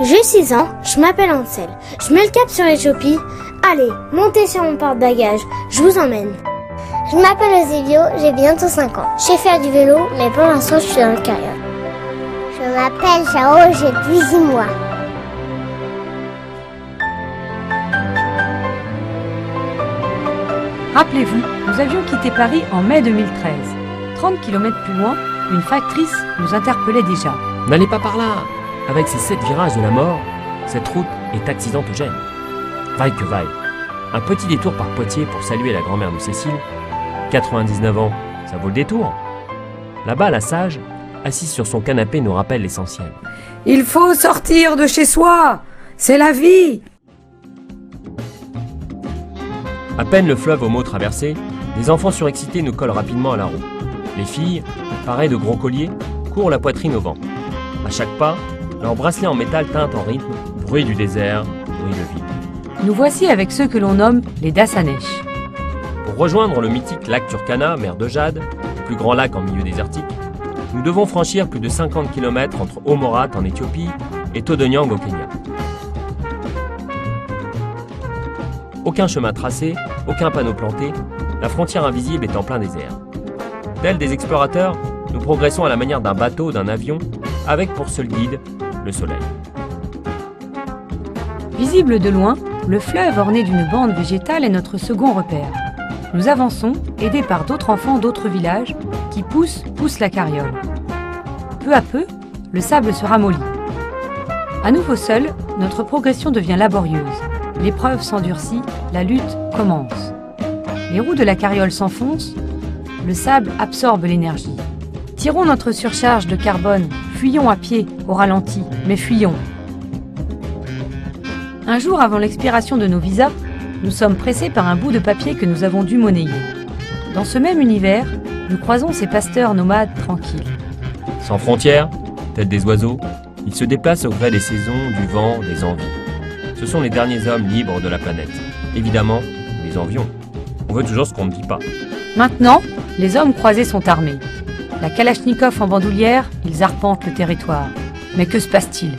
J'ai 6 ans, je m'appelle Ansel. Je mets le cap sur l'Éthiopie. Allez, montez sur mon porte-bagages, je vous emmène. Je m'appelle Ozilio, j'ai bientôt 5 ans. Je sais faire du vélo, mais pour l'instant je suis dans le carriole. Je m'appelle Chao, j'ai 18 mois. Rappelez-vous, nous avions quitté Paris en mai 2013. 30 km plus loin, une factrice nous interpellait déjà. N'allez pas par là. Avec ces 7 virages de la mort, cette route est accidentogène. Vaille que vaille. Un petit détour par Poitiers pour saluer la grand-mère de Cécile. 99 ans, ça vaut le détour. Là-bas, la sage, assise sur son canapé, nous rappelle l'essentiel. Il faut sortir de chez soi. C'est la vie. À peine le fleuve aux mots traversé, les enfants surexcités nous collent rapidement à la roue. Les filles, pareilles de gros colliers, courent la poitrine au vent. À chaque pas, leurs bracelets en métal teintent en rythme, bruit du désert, bruit de ville. Nous voici avec ceux que l'on nomme les Dassanesh. Pour rejoindre le mythique lac Turkana, mer de Jade, le plus grand lac en milieu désertique, nous devons franchir plus de 50 km entre Omorat en Éthiopie et Todonyang au Kenya. Aucun chemin tracé, aucun panneau planté, la frontière invisible est en plein désert. Tels des explorateurs, nous progressons à la manière d'un bateau ou d'un avion, avec pour seul guide le soleil. Visible de loin, le fleuve orné d'une bande végétale est notre second repère. Nous avançons, aidés par d'autres enfants d'autres villages, qui poussent la carriole. Peu à peu, le sable se ramollit. À nouveau seul, notre progression devient laborieuse. L'épreuve s'endurcit, la lutte commence. Les roues de la carriole s'enfoncent, le sable absorbe l'énergie. Tirons notre surcharge de carbone, fuyons à pied, au ralenti, mais fuyons. Un jour avant l'expiration de nos visas, nous sommes pressés par un bout de papier que nous avons dû monnayer. Dans ce même univers, nous croisons ces pasteurs nomades tranquilles. Sans frontières, tels des oiseaux, ils se déplacent au gré des saisons, du vent, des envies. Ce sont les derniers hommes libres de la planète. Évidemment, nous les envions. On veut toujours ce qu'on ne dit pas. Maintenant, les hommes croisés sont armés. La Kalachnikov en bandoulière, ils arpentent le territoire. Mais que se passe-t-il ?